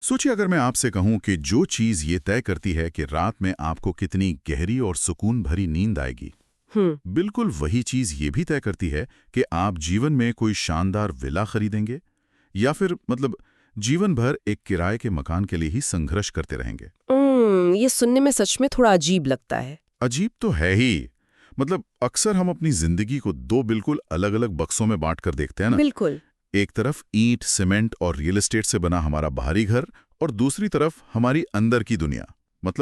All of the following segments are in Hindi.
सोचिए अगर मैं आपसे कहूं कि जो चीज ये तय करती है कि रात में आपको कितनी गहरी और सुकून भरी नींद आएगी, हम्म। बिल्कुल वही चीज ये भी तय करती है कि आप जीवन में कोई शानदार विला खरीदेंगे या फिर जीवन भर एक किराए के मकान के लिए ही संघर्ष करते रहेंगे। ये सुनने में सच में थोड़ा अजीब लगता है। अजीब तो है ही। अक्सर हम अपनी जिंदगी को दो बिल्कुल अलग अलग बक्सों में बांट कर देखते हैं ना। बिल्कुल। एक तरफ ईंट, सीमेंट और रियल एस्टेट से बना हमारा बाहरी घर और दूसरी तरफ हमारी अंदर की दुनिया,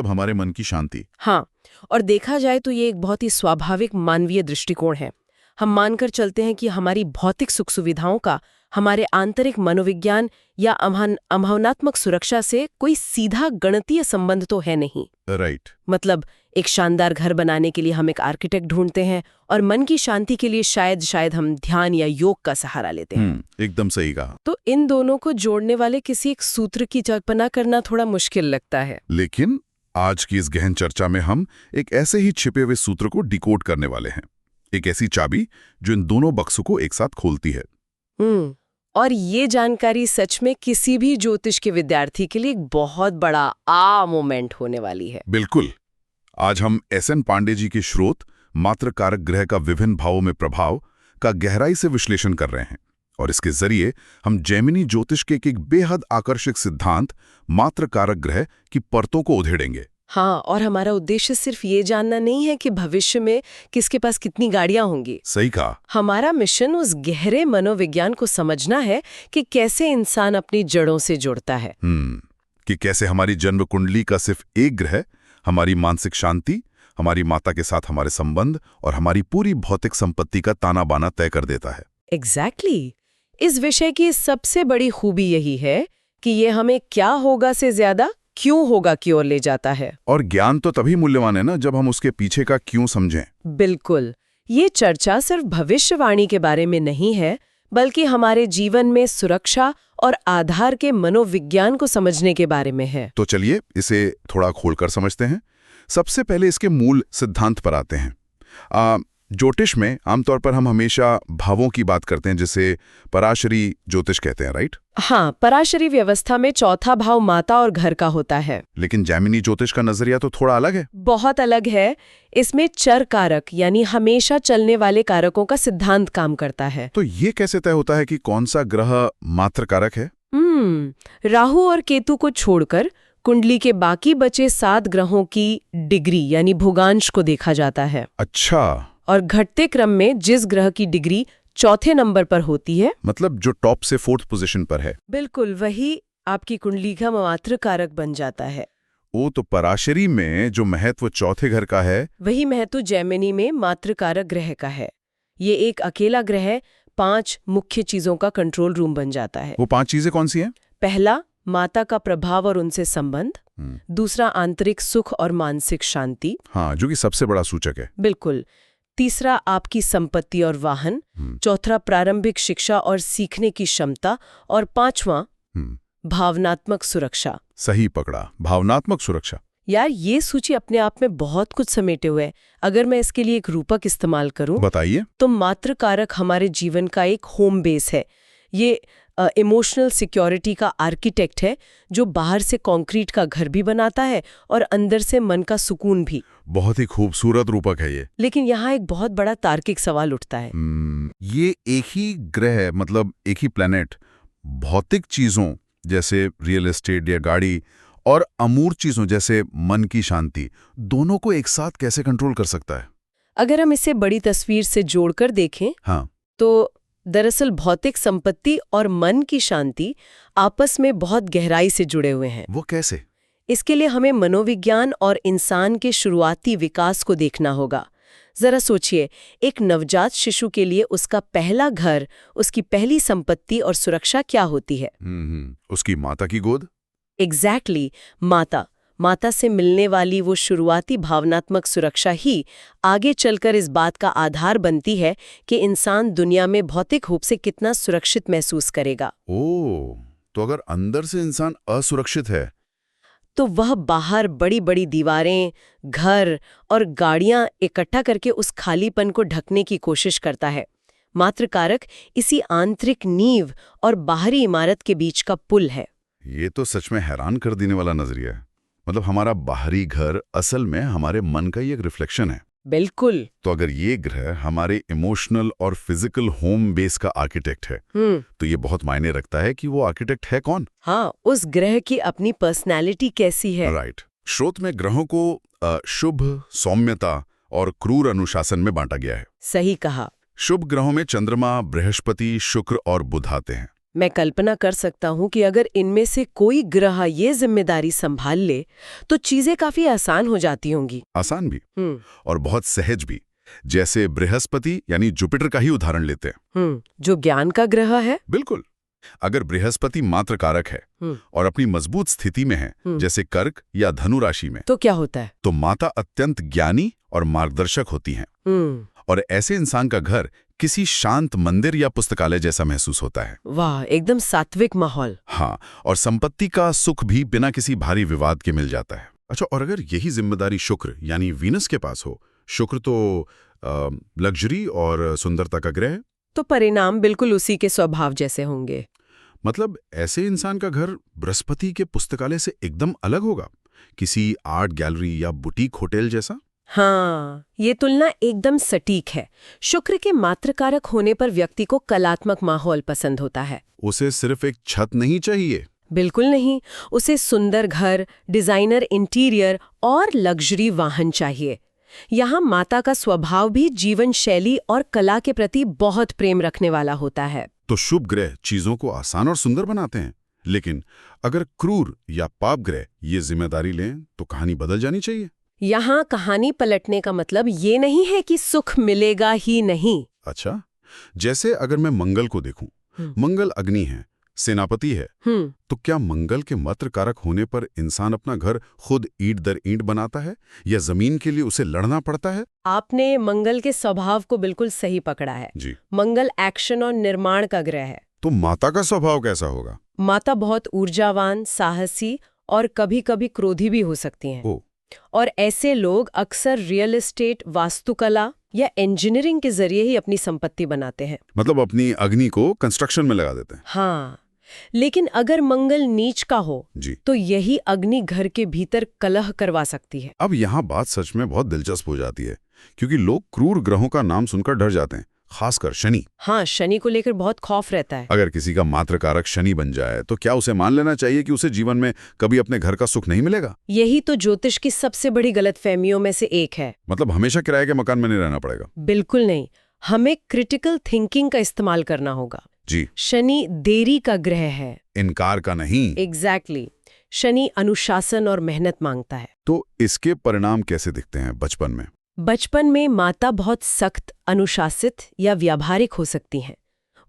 हमारे मन की शांति। हाँ, और देखा जाए तो ये एक बहुत ही स्वाभाविक मानवीय दृष्टिकोण है। हम मानकर चलते हैं कि हमारी भौतिक सुख सुविधाओं का हमारे आंतरिक मनोविज्ञान या भावनात्मक सुरक्षा से कोई सीधा गणितीय संबंध तो है नहीं। राइट। एक शानदार घर बनाने के लिए हम एक आर्किटेक्ट ढूंढते हैं और मन की शांति के लिए शायद हम ध्यान या योग का सहारा लेते हैं। एकदम सही कहा। तो इन दोनों को जोड़ने वाले किसी एक सूत्र की कल्पना करना थोड़ा मुश्किल लगता है। लेकिन आज की इस गहन चर्चा में हम एक ऐसे ही छिपे हुए सूत्र को डिकोड करने वाले हैं, एक ऐसी चाबी जो इन दोनों बक्सों को एक साथ खोलती है। और ये जानकारी सच में किसी भी ज्योतिष के विद्यार्थी के लिए एक बहुत बड़ा आ मोमेंट होने वाली है। बिल्कुल। आज हम एस.एन. पांडे जी के स्रोत मात्र कारक ग्रह का विभिन्न भावों में प्रभाव का गहराई से विश्लेषण कर रहे हैं और इसके जरिए हम जैमिनी ज्योतिष के एक बेहद आकर्षक सिद्धांत मात्र कारक ग्रह की परतों को उधेड़ेंगे। हाँ, और हमारा उद्देश्य सिर्फ ये जानना नहीं है कि भविष्य में किसके पास कितनी गाड़ियां होंगी। सही कहा। हमारा मिशन उस गहरे मनोविज्ञान को समझना है कि कैसे इंसान अपनी जड़ों से जुड़ता है। कि कैसे हमारी जन्म कुंडली का सिर्फ एक ग्रह हमारी मानसिक शांति, हमारी माता के साथ हमारे संबंध और हमारी पूरी भौतिक संपत्ति का ताना बाना तय कर देता है। एग्जैक्टली। इस विषय की सबसे बड़ी खूबी यही है कि ये हमें क्या होगा से ज्यादा क्यों होगा की ओर ले जाता है। और ज्ञान तो तभी मूल्यवान है ना जब हम उसके पीछे का क्यों समझें। बिल्कुल। ये चर्चा सिर्फ भविष्यवाणी के बारे में नहीं है, बल्कि हमारे जीवन में सुरक्षा और आधार के मनोविज्ञान को समझने के बारे में है। तो चलिए इसे थोड़ा खोलकर समझते हैं। सबसे पहले इसके मूल सिद्धांत पर आते हैं। ज्योतिष में आमतौर पर हम हमेशा भावों की बात करते हैं, जिसे पराशरी ज्योतिष कहते हैं, राइट? हाँ, पराशरी व्यवस्था में चौथा भाव माता और घर का होता है। लेकिन जैमिनी ज्योतिष का नजरिया तो थोड़ा अलग है। बहुत अलग है। इसमें चर कारक यानी हमेशा चलने वाले कारकों का सिद्धांत काम करता है। तो ये कैसे तय होता है कि कौन सा ग्रह मात्र कारक है? राहु और केतु को छोड़कर कुंडली के बाकी बचे 7 ग्रहों की डिग्री यानी भुगांश को देखा जाता है। अच्छा। और घटते क्रम में जिस ग्रह की डिग्री चौथे नंबर पर होती है, जो टॉप से 4th पोजीशन पर है, बिल्कुल वही आपकी कुंडली का मात्र कारक बन जाता है। वो तो पराशरी में जो महत्व चौथे घर का है, वही महत्व जैमिनी में मात्र कारक ग्रह का है। ये एक अकेला ग्रह 5 मुख्य चीजों का कंट्रोल रूम बन जाता है। वो 5 चीजें कौन सी हैं? पहला, माता का प्रभाव और उनसे संबंध। दूसरा, आंतरिक सुख और मानसिक शांति। हाँ, जो कि सबसे बड़ा सूचक है। बिल्कुल। तीसरा, आपकी संपत्ति और वाहन। चौथा, प्रारंभिक शिक्षा और सीखने की क्षमता। और 5वां, भावनात्मक सुरक्षा। सही पकड़ा, भावनात्मक सुरक्षा। यार, ये सूची अपने आप में बहुत कुछ समेटे हुए है। अगर मैं इसके लिए एक रूपक इस्तेमाल करूं, बताइए। तो मात्र कारक हमारे जीवन का एक होम बेस है। ये इमोशनल सिक्योरिटी का आर्किटेक्ट है, जो बाहर से कंक्रीट का घर भी बनाता है और अंदर से मन का सुकून भी। बहुत ही खूबसूरत रूपक है ये। लेकिन यहाँ एक बहुत बड़ा तार्किक सवाल उठता है। ये एक ही ग्रह, एक ही प्लेनेट, भौतिक चीजों जैसे रियल एस्टेट या गाड़ी और अमूर्त चीजों जैसे मन की शांति, दोनों को एक साथ कैसे कंट्रोल कर सकता है? अगर हम इसे बड़ी तस्वीर से जोड़कर देखें, हाँ, तो दरअसल भौतिक संपत्ति और मन की शांति आपस में बहुत गहराई से जुड़े हुए हैं। वो कैसे? इसके लिए हमें मनोविज्ञान और इंसान के शुरुआती विकास को देखना होगा। जरा सोचिए, एक नवजात शिशु के लिए उसका पहला घर, उसकी पहली संपत्ति और सुरक्षा क्या होती है? उसकी माता की गोद। एग्जैक्टली, माता से मिलने वाली वो शुरुआती भावनात्मक सुरक्षा ही आगे चलकर इस बात का आधार बनती है कि इंसान दुनिया में भौतिक रूप से कितना सुरक्षित महसूस करेगा। तो अगर अंदर से इंसान असुरक्षित है, तो वह बाहर बड़ी बड़ी दीवारें, घर और गाड़ियां इकट्ठा करके उस खालीपन को ढकने की कोशिश करता है। मात्र कारक इसी आंतरिक नींव और बाहरी इमारत के बीच का पुल है। ये तो सच में हैरान कर देने वाला नजरिया है। मतलब हमारा बाहरी घर असल में हमारे मन का ही एक रिफ्लेक्शन है। बिल्कुल। तो अगर ये ग्रह हमारे इमोशनल और फिजिकल होम बेस का आर्किटेक्ट है, तो ये बहुत मायने रखता है कि वो आर्किटेक्ट है कौन। हाँ, उस ग्रह की अपनी पर्सनैलिटी कैसी है। राइट। स्रोत में ग्रहों को शुभ, सौम्यता और क्रूर अनुशासन में बांटा गया है। सही कहा। शुभ ग्रहों में चंद्रमा, बृहस्पति, शुक्र और बुध आते हैं। मैं कल्पना कर सकता हूँ कि अगर इनमें से कोई ग्रह ये जिम्मेदारी संभाल ले तो चीजें काफी आसान हो जाती होंगी। आसान भी और बहुत सहज भी। जैसे बृहस्पति यानी जुपिटर का ही उदाहरण लेते हैं। जो ज्ञान का ग्रह है। बिल्कुल। अगर बृहस्पति मात्र कारक है और अपनी मजबूत स्थिति में है, जैसे कर्क या धनु राशि में, तो क्या होता है? तो माता अत्यंत ज्ञानी और मार्गदर्शक होती हैं। और ऐसे इंसान का घर किसी शांत मंदिर या पुस्तकालय जैसा महसूस होता है। वाह, एकदम सात्विक माहौल। हाँ, और संपत्ति का सुख भी बिना किसी भारी विवाद के मिल जाता है। अच्छा, और अगर यही जिम्मेदारी शुक्र यानी वीनस के पास हो, शुक्र तो लग्जरी और सुंदरता का ग्रह है, तो परिणाम बिल्कुल उसी के स्वभाव जैसे होंगे। मतलब ऐसे इंसान का घर बृहस्पति के पुस्तकालय से एकदम अलग होगा, किसी आर्ट गैलरी या बुटीक होटल जैसा। हाँ, ये तुलना एकदम सटीक है। शुक्र के मात्रकारक होने पर व्यक्ति को कलात्मक माहौल पसंद होता है। उसे सिर्फ एक छत नहीं चाहिए। बिल्कुल नहीं, उसे सुंदर घर, डिजाइनर इंटीरियर और लग्जरी वाहन चाहिए। यहाँ माता का स्वभाव भी जीवन शैली और कला के प्रति बहुत प्रेम रखने वाला होता है। तो शुभ ग्रह चीजों को आसान और सुंदर बनाते हैं, लेकिन अगर क्रूर या पाप ग्रह ये जिम्मेदारी लें तो कहानी बदल जानी चाहिए। यहाँ कहानी पलटने का मतलब ये नहीं है कि सुख मिलेगा ही नहीं। अच्छा, जैसे अगर मैं मंगल को देखूं, मंगल अग्नि है, सेनापति है, तो क्या मंगल के मात्र कारक होने पर इंसान अपना घर खुद ईंट दर ईंट बनाता है या जमीन के लिए उसे लड़ना पड़ता है? आपने मंगल के स्वभाव को बिल्कुल सही पकड़ा है जी। मंगल एक्शन और निर्माण का ग्रह है। तो माता का स्वभाव कैसा होगा? माता बहुत ऊर्जावान, साहसी और कभी कभी क्रोधी भी हो सकती हैं। और ऐसे लोग अक्सर रियल एस्टेट, वास्तुकला या इंजीनियरिंग के जरिए ही अपनी संपत्ति बनाते हैं। मतलब अपनी अग्नि को कंस्ट्रक्शन में लगा देते हैं। हाँ, लेकिन अगर मंगल नीच का हो जी, तो यही अग्नि घर के भीतर कलह करवा सकती है। अब यहाँ बात सच में बहुत दिलचस्प हो जाती है, क्योंकि लोग क्रूर ग्रहों का नाम सुनकर डर जाते हैं, खासकर शनि। हाँ, शनि को लेकर बहुत खौफ रहता है। अगर किसी का मात्र कारक शनि बन जाए तो क्या उसे मान लेना चाहिए कि उसे जीवन में कभी अपने घर का सुख नहीं मिलेगा? यही तो ज्योतिष की सबसे बड़ी गलतफहमियों में से एक है। मतलब हमेशा किराए के मकान में नहीं रहना पड़ेगा? बिल्कुल नहीं, हमें क्रिटिकल थिंकिंग का इस्तेमाल करना होगा। जी। शनि देरी का ग्रह है, इनकार का नहीं। एग्जैक्टली। शनि अनुशासन और मेहनत मांगता है। तो इसके परिणाम कैसे दिखते हैं बचपन में? बचपन में माता बहुत सख्त, अनुशासित या व्यावहारिक हो सकती हैं।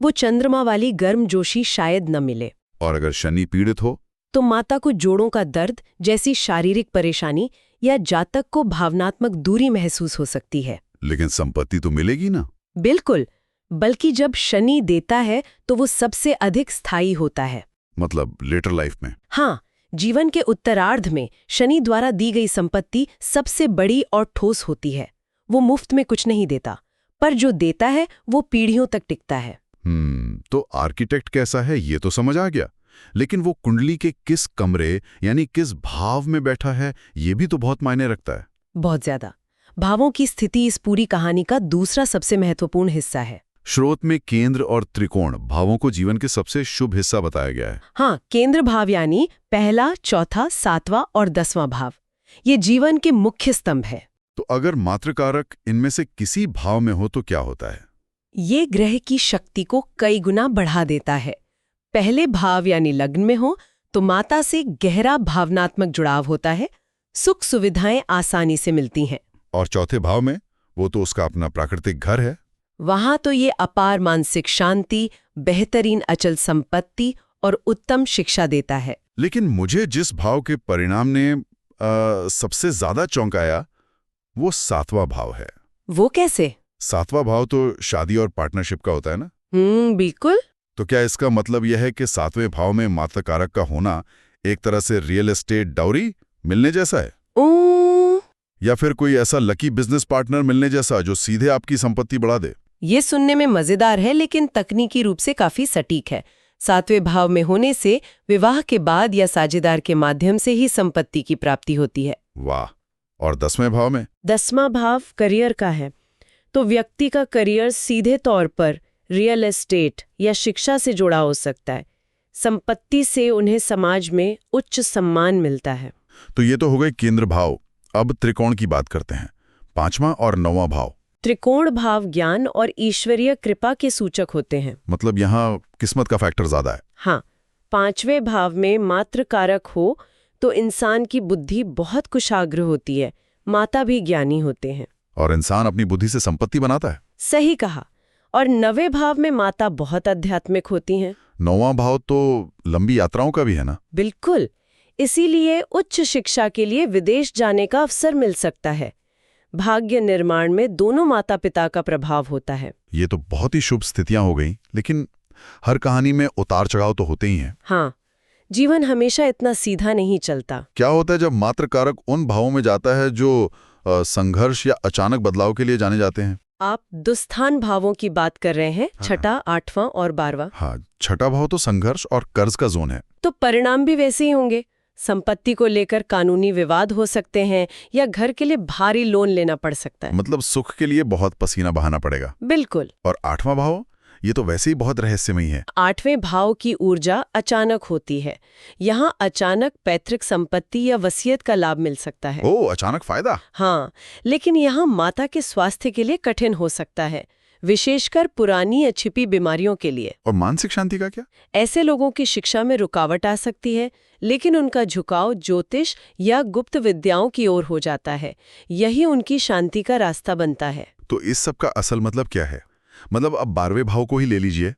वो चंद्रमा वाली गर्मजोशी शायद न मिले। और अगर शनि पीड़ित हो तो माता को जोड़ों का दर्द जैसी शारीरिक परेशानी या जातक को भावनात्मक दूरी महसूस हो सकती है। लेकिन संपत्ति तो मिलेगी ना? बिल्कुल, बल्कि जब शनि देता है तो वो सबसे अधिक स्थायी होता है। मतलब लेटर लाइफ में? हाँ, जीवन के उत्तरार्ध में शनि द्वारा दी गई संपत्ति सबसे बड़ी और ठोस होती है। वो मुफ्त में कुछ नहीं देता, पर जो देता है वो पीढ़ियों तक टिकता है। तो आर्किटेक्ट कैसा है ये तो समझ आ गया, लेकिन वो कुंडली के किस कमरे यानी किस भाव में बैठा है ये भी तो बहुत मायने रखता है। बहुत ज्यादा। भावों की स्थिति इस पूरी कहानी का दूसरा सबसे महत्वपूर्ण हिस्सा है। स्रोत में केंद्र और त्रिकोण भावों को जीवन के सबसे शुभ हिस्सा बताया गया है। हाँ, केंद्र भाव यानी पहला, चौथा, सातवां और 10वां भाव, ये जीवन के मुख्य स्तंभ है। तो अगर मात्रकारक इनमें से किसी भाव में हो तो क्या होता है? ये ग्रह की शक्ति को कई गुना बढ़ा देता है। पहले भाव यानी लग्न में हो तो माता से गहरा भावनात्मक जुड़ाव होता है, सुख सुविधाएं आसानी से मिलती हैं। और चौथे भाव में? वो तो उसका अपना प्राकृतिक घर है। वहां तो ये अपार मानसिक शांति, बेहतरीन अचल संपत्ति और उत्तम शिक्षा देता है। लेकिन मुझे जिस भाव के परिणाम ने सबसे ज्यादा चौंकाया वो 7वां भाव है। वो कैसे? 7वां भाव तो शादी और पार्टनरशिप का होता है ना? बिल्कुल। तो क्या इसका मतलब यह है कि 7वें भाव में मात्रकारक का होना एक तरह से रियल एस्टेट डाउरी मिलने जैसा है? या फिर कोई ऐसा लकी बिजनेस पार्टनर मिलने जैसा जो सीधे आपकी संपत्ति बढ़ा दे? ये सुनने में मजेदार है, लेकिन तकनीकी रूप से काफी सटीक है। 7वें भाव में होने से विवाह के बाद या साझेदार के माध्यम से ही संपत्ति की प्राप्ति होती है। वाह। और 10वें भाव में? 10वां भाव करियर का है, तो व्यक्ति का करियर सीधे तौर पर रियल एस्टेट या शिक्षा से जुड़ा हो सकता है। संपत्ति से उन्हें समाज में उच्च सम्मान मिलता है। तो ये तो हो गए केंद्र भाव। अब त्रिकोण की बात करते हैं। 5वां और 9वां भाव। त्रिकोण भाव ज्ञान और ईश्वरीय कृपा के सूचक होते हैं। मतलब यहाँ किस्मत का फैक्टर ज्यादा है। हाँ, 5वें भाव में मातृ कारक हो तो इंसान की बुद्धि बहुत कुशाग्र होती है, माता भी ज्ञानी होते हैं। और इंसान अपनी बुद्धि से संपत्ति बनाता है। सही कहा। और 9वें भाव में माता बहुत आध्यात्मिक होती हैं। 9वां भाव तो लंबी यात्राओं का भी है ना? बिल्कुल। इसीलिए उच्च शिक्षा के लिए विदेश जाने का अवसर मिल सकता है। भाग्य निर्माण में दोनों माता पिता का प्रभाव होता है। ये तो बहुत ही शुभ स्थितियां हो गई, लेकिन हर कहानी में उतार चढ़ाव तो होते ही हैं। हाँ, जीवन हमेशा इतना सीधा नहीं चलता। क्या होता है जब मातृ कारक उन भावों में जाता है जो संघर्ष या अचानक बदलाव के लिए जाने जाते हैं? आप दुस्थान भावों की बात कर रहे हैं। हाँ। 6ठा, 8वां और 12वां। हाँ, 6ठा भाव तो संघर्ष और कर्ज का जोन है। तो परिणाम भी वैसे ही होंगे। संपत्ति को लेकर कानूनी विवाद हो सकते हैं या घर के लिए भारी लोन लेना पड़ सकता है। मतलब सुख के लिए बहुत पसीना बहाना पड़ेगा। बिल्कुल। और 8वां भाव, ये तो वैसे ही बहुत रहस्यमयी है। 8वें भाव की ऊर्जा अचानक होती है। यहाँ अचानक पैतृक संपत्ति या वसीयत का लाभ मिल सकता है। ओह, अचानक फायदा। हाँ, लेकिन यहाँ माता के स्वास्थ्य के लिए कठिन हो सकता है, विशेषकर पुरानी या छिपी बीमारियों के लिए। और मानसिक शांति का क्या? ऐसे लोगों की शिक्षा में रुकावट आ सकती है, लेकिन उनका झुकाव ज्योतिष या गुप्त विद्याओं की ओर हो जाता है। यही उनकी शांति का रास्ता बनता है। तो इस सब का असल मतलब क्या है? मतलब अब 12वें भाव को ही ले लीजिए।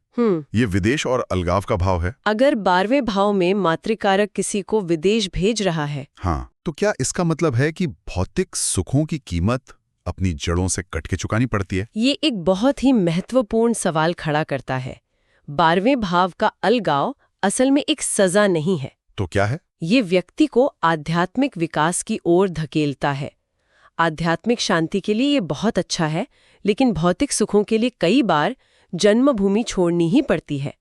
ये विदेश और अलगाव का भाव है। अगर 12वें भाव में मातृकारक किसी को विदेश भेज रहा है, हाँ, तो क्या इसका मतलब है कि भौतिक सुखों की कीमत अपनी जड़ों से कट के चुकानी पड़ती है? ये एक बहुत ही महत्वपूर्ण सवाल खड़ा करता है। 12वें भाव का अलगाव असल में एक सजा नहीं है। तो क्या है? ये व्यक्ति को आध्यात्मिक विकास की ओर धकेलता है। आध्यात्मिक शांति के लिए ये बहुत अच्छा है, लेकिन भौतिक सुखों के लिए कई बार जन्मभूमि छोड़नी ही पड़ती है।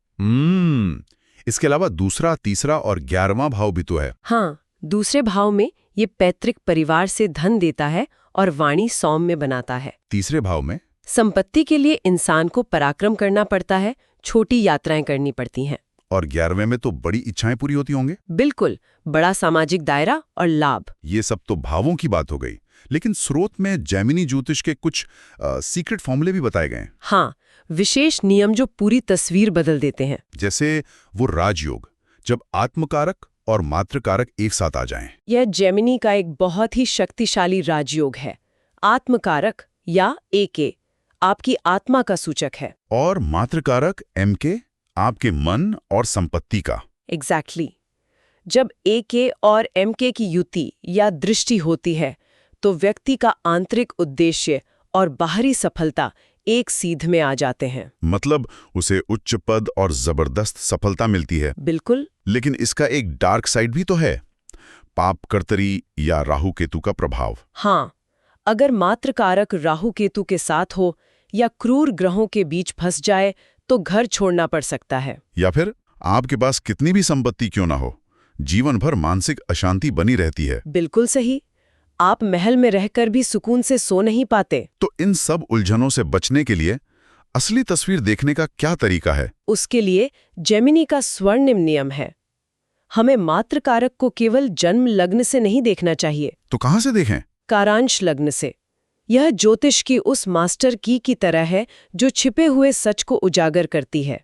इसके अलावा दूसरा, तीसरा और 11वां भाव भी तो है। हाँ, दूसरे भाव में ये पैतृक परिवार से धन देता है और वाणी सौम्य बनाता है। तीसरे भाव में संपत्ति के लिए इंसान को पराक्रम करना पड़ता है, छोटी यात्राएं करनी पड़ती हैं। और 11वें में तो बड़ी इच्छाएं पूरी होती होंगे। बिल्कुल, बड़ा सामाजिक दायरा और लाभ। ये सब तो भावों की बात हो गई, लेकिन स्रोत में जैमिनी ज्योतिष के कुछ सीक्रेट फॉर्मूले भी बताए गए। हाँ, विशेष नियम जो पूरी तस्वीर बदल देते हैं। जैसे वो राजयोग, जब आत्मकारक और मातृकारक एक साथ आ जाएं। यह जैमिनी का एक बहुत ही शक्तिशाली राजयोग है। आत्मकारक या एके आपकी आत्मा का सूचक है, और मातृकारक एमके आपके मन और संपत्ति का। एग्जैक्टली। जब एके और एमके की युति या दृष्टि होती है तो व्यक्ति का आंतरिक उद्देश्य और बाहरी सफलता एक सीध में आ जाते हैं। मतलब उसे उच्च पद और जबरदस्त सफलता मिलती है। बिल्कुल। लेकिन इसका एक डार्क साइड भी तो है, पाप कर्तरी या राहु केतु का प्रभाव। हाँ, अगर मातृकारक राहु केतु के साथ हो या क्रूर ग्रहों के बीच फंस जाए तो घर छोड़ना पड़ सकता है। या फिर आपके पास कितनी भी संपत्ति क्यों ना हो, जीवन भर मानसिक अशांति बनी रहती है। बिल्कुल सही। आप महल में रहकर भी सुकून से सो नहीं पाते। तो इन सब उलझनों से बचने के लिए असली तस्वीर देखने का क्या तरीका है? उसके लिए जैमिनी का स्वर्णिम नियम है। हमें मातृकारक को केवल जन्म लग्न से नहीं देखना चाहिए। तो कहां से देखें? कारांश लग्न से। यह ज्योतिष की उस मास्टर की तरह है जो छिपे हुए सच को उजागर करती है।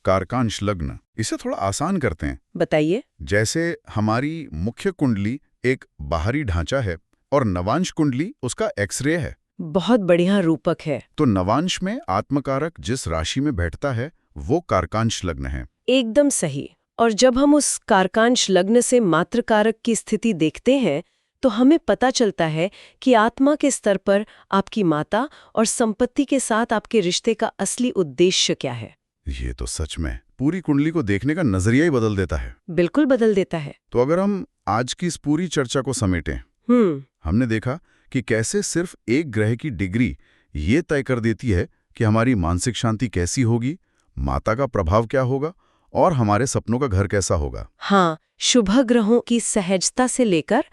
कारकांश लग्न, इसे थोड़ा आसान करते हैं। बताइए। जैसे हमारी मुख्य कुंडली एक बाहरी ढांचा है और नवांश कुंडली उसका एक्सरे है। बहुत बढ़िया रूपक है। तो नवांश में आत्मकारक जिस राशि में बैठता है वो कारकांश लग्न है। एकदम सही। और जब हम उस कारकांश लग्न से मातृकारक की स्थिति देखते हैं तो हमें पता चलता है कि आत्मा के स्तर पर आपकी माता और संपत्ति के साथ आपके रिश्ते का असली उद्देश्य क्या है। ये तो सच में पूरी कुंडली को देखने का नजरिया ही बदल देता है। बिल्कुल बदल देता है। तो अगर हम आज की इस पूरी चर्चा को समेटें, हमने देखा कि कैसे सिर्फ एक ग्रह की डिग्री ये तय कर देती है कि हमारी मानसिक शांति कैसी होगी, माता का प्रभाव क्या होगा और हमारे सपनों का घर कैसा होगा। हाँ, शुभ ग्रहों की सहजता से लेकर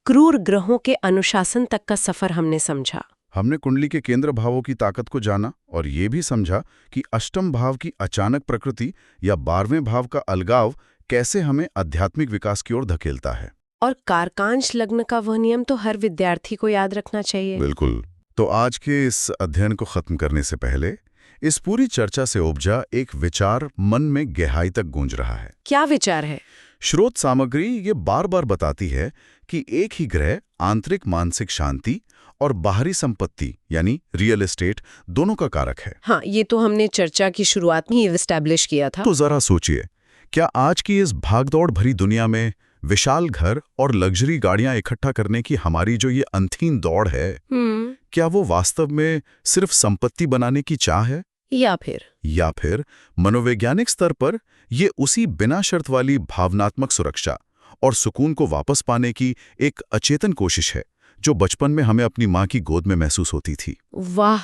क्रूर ग्रहों के अनुशासन तक का सफर हमने समझा। हमने कुंडली के केंद्र भावों की ताकत को जाना और ये भी समझा कि अष्टम भाव की अचानक प्रकृति या 12वें भाव का अलगाव कैसे हमें आध्यात्मिक विकास की ओर धकेलता है। और कारकांश लग्न का वह नियम तो हर विद्यार्थी को याद रखना चाहिए। बिल्कुल। तो आज के इस अध्ययन को खत्म करने से पहले इस पूरी चर्चा से उपजा एक विचार मन में गहराई तक गूंज रहा है। क्या विचार है? स्रोत सामग्री ये बार बार बताती है कि एक ही ग्रह आंतरिक मानसिक शांति और बाहरी संपत्ति यानी रियल एस्टेट दोनों का कारक है। हाँ, ये तो हमने चर्चा की शुरुआत में ही एस्टैब्लिश किया था। तो जरा सोचिए, क्या आज की इस भागदौड़ भरी दुनिया में विशाल घर और लग्जरी गाड़ियां इकट्ठा करने की हमारी जो ये अनथीन दौड़ है, क्या वो वास्तव में सिर्फ संपत्ति बनाने की चाह है या फिर मनोवैज्ञानिक स्तर पर ये उसी बिना शर्त वाली भावनात्मक सुरक्षा और सुकून को वापस पाने की एक अचेतन कोशिश है जो बचपन में हमें अपनी माँ की गोद में महसूस होती थी। वाह,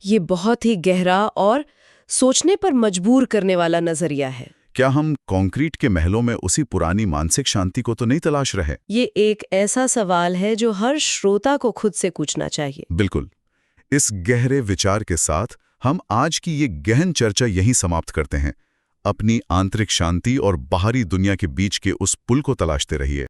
ये बहुत ही गहरा और सोचने पर मजबूर करने वाला नजरिया है। क्या हम कंक्रीट के महलों में उसी पुरानी मानसिक शांति को तो नहीं तलाश रहे? ये एक ऐसा सवाल है जो हर श्रोता को खुद से पूछना चाहिए। बिल्कुल। इस गहरे विचार के साथ हम आज की ये गहन चर्चा यहीं समाप्त करते हैं। अपनी आंतरिक शांति और बाहरी दुनिया के बीच के उस पुल को तलाशते रहिए।